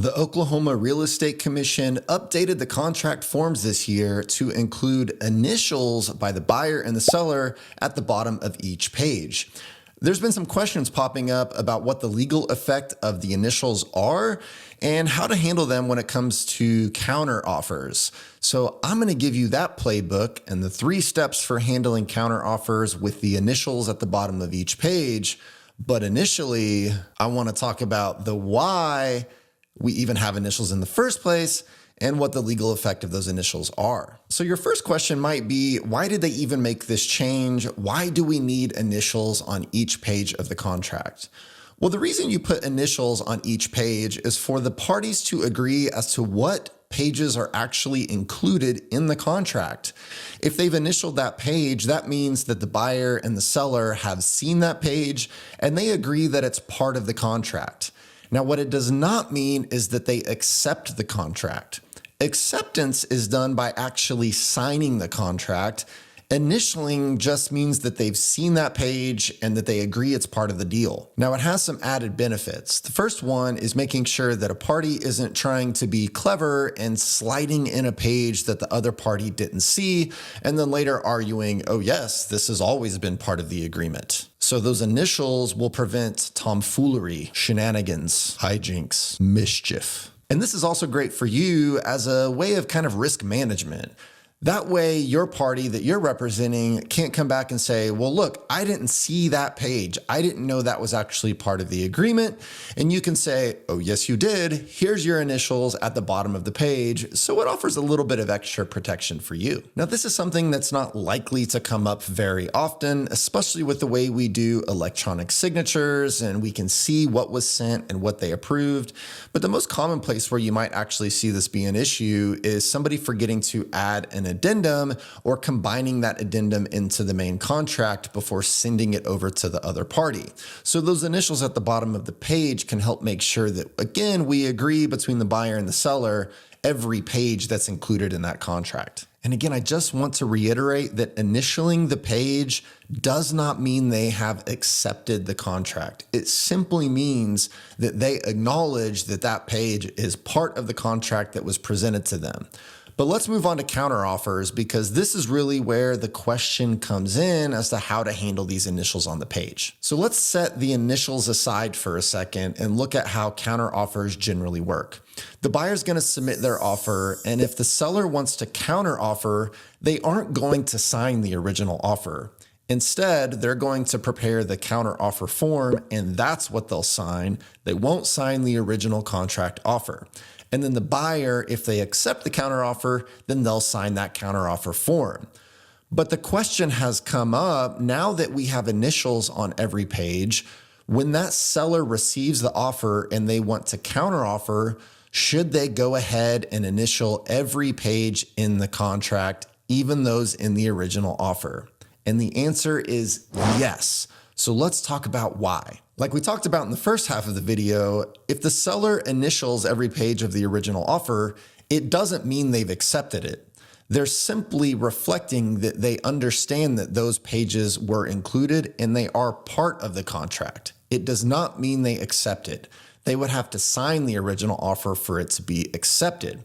The Oklahoma Real Estate Commission updated the contract forms this year to include initials by the buyer and the seller at the bottom of each page. There's been some questions popping up about what the legal effect of the initials are and how to handle them when it comes to counteroffers. So I'm going to give you that playbook and the 3 steps for handling counteroffers with the initials at the bottom of each page. But initially, I want to talk about the why we even have initials in the first place and what the legal effect of those initials are. So your first question might be, why did they even make this change? Why do we need initials on each page of the contract? Well, the reason you put initials on each page is for the parties to agree as to what pages are actually included in the contract. If they've initialed that page, that means that the buyer and the seller have seen that page and they agree that it's part of the contract. Now, what it does not mean is that they accept the contract. Acceptance is done by actually signing the contract. Initialing just means that they've seen that page and that they agree it's part of the deal. Now, it has some added benefits. The first one is making sure that a party isn't trying to be clever and sliding in a page that the other party didn't see, and then later arguing, oh yes, this has always been part of the agreement. So those initials will prevent tomfoolery, shenanigans, hijinks, mischief. And this is also great for you as a way of kind of risk management. That way, your party that you're representing can't come back and say, well, look, I didn't see that page. I didn't know that was actually part of the agreement. And you can say, oh, yes, you did. Here's your initials at the bottom of the page. So it offers a little bit of extra protection for you. Now, this is something that's not likely to come up very often, especially with the way we do electronic signatures and we can see what was sent and what they approved. But the most common place where you might actually see this be an issue is somebody forgetting to add an addendum or combining that addendum into the main contract before sending it over to the other party. So those initials at the bottom of the page can help make sure that, again, we agree between the buyer and the seller every page that's included in that contract. And again, I just want to reiterate that initialing the page does not mean they have accepted the contract. It simply means that they acknowledge that that page is part of the contract that was presented to them. But let's move on to counteroffers because this is really where the question comes in as to how to handle these initials on the page. So let's set the initials aside for a second and look at how counteroffers generally work. The buyer's going to submit their offer, and if the seller wants to counteroffer, they aren't going to sign the original offer. Instead, they're going to prepare the counteroffer form, and that's what they'll sign. They won't sign the original contract offer. And then the buyer, if they accept the counteroffer, then they'll sign that counteroffer form. But the question has come up now that we have initials on every page. When that seller receives the offer and they want to counteroffer, should they go ahead and initial every page in the contract, even those in the original offer? And the answer is yes. So let's talk about why. Like we talked about in the first half of the video, if the seller initials every page of the original offer, it doesn't mean they've accepted it. They're simply reflecting that they understand that those pages were included and they are part of the contract. It does not mean they accept it. They would have to sign the original offer for it to be accepted.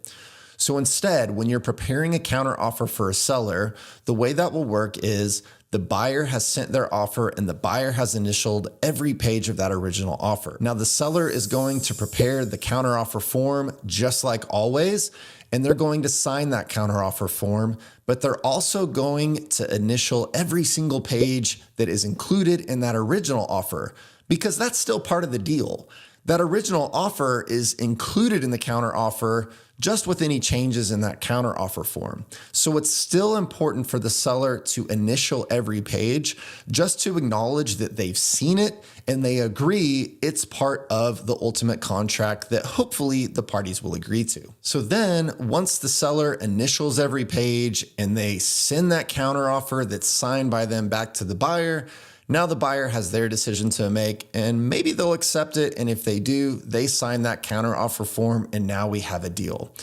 So instead, when you're preparing a counteroffer for a seller, the way that will work is the buyer has sent their offer and the buyer has initialed every page of that original offer. Now the seller is going to prepare the counteroffer form just like always, and they're going to sign that counteroffer form, but they're also going to initial every single page that is included in that original offer because that's still part of the deal. That original offer is included in the counteroffer just with any changes in that counteroffer form. So it's still important for the seller to initial every page just to acknowledge that they've seen it and they agree it's part of the ultimate contract that hopefully the parties will agree to. So then once the seller initials every page and they send that counteroffer that's signed by them back to the buyer, now the buyer has their decision to make and maybe they'll accept it. And if they do, they sign that counteroffer form and now we have a deal.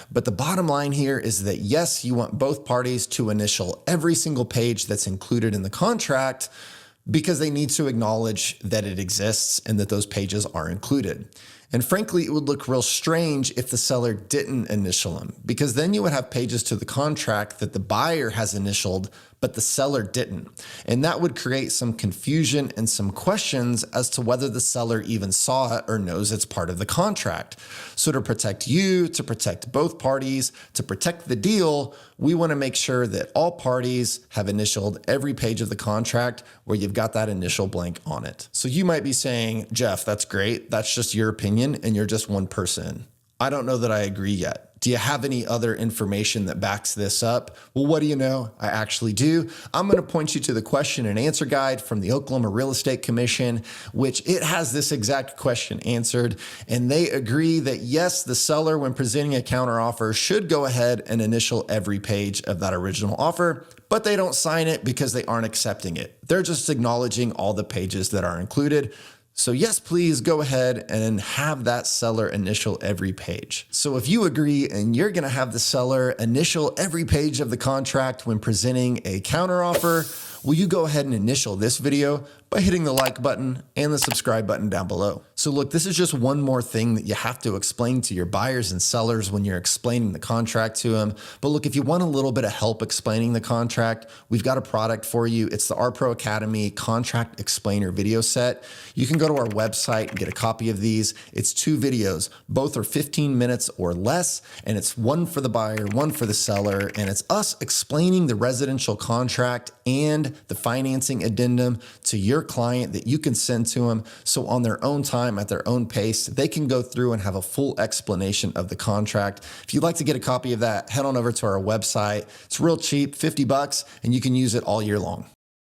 But the bottom line here is that yes, you want both parties to initial every single page that's included in the contract because they need to acknowledge that it exists and that those pages are included. And frankly, it would look real strange if the seller didn't initial them, because then you would have pages to the contract that the buyer has initialed, but the seller didn't. And that would create some confusion and some questions as to whether the seller even saw it or knows it's part of the contract. So to protect you, to protect both parties, to protect the deal, we want to make sure that all parties have initialed every page of the contract where you've got that initial blank on it. So you might be saying, Jeff, that's great. That's just your opinion and you're just one person. I don't know that I agree yet. Do you have any other information that backs this up? Well, what do you know? I actually do. I'm going to point you to the question and answer guide from the Oklahoma Real Estate Commission, which it has this exact question answered. And they agree that yes, the seller, when presenting a counteroffer, should go ahead and initial every page of that original offer, but they don't sign it because they aren't accepting it. They're just acknowledging all the pages that are included. So yes, please go ahead and have that seller initial every page. So if you agree and you're going to have the seller initial every page of the contract when presenting a counteroffer, will you go ahead and initial this video by hitting the like button and the subscribe button down below. So look, this is just one more thing that you have to explain to your buyers and sellers when you're explaining the contract to them. But look, if you want a little bit of help explaining the contract, we've got a product for you. It's the RPro Academy Contract Explainer video set. You can go to our website and get a copy of these. It's 2 videos. Both are 15 minutes or less, and it's one for the buyer, one for the seller, and it's us explaining the residential contract and the financing addendum to your client that you can send to them. So on their own time, at their own pace, they can go through and have a full explanation of the contract. If you'd like to get a copy of that, head on over to our website. It's real cheap, $50, and you can use it all year long.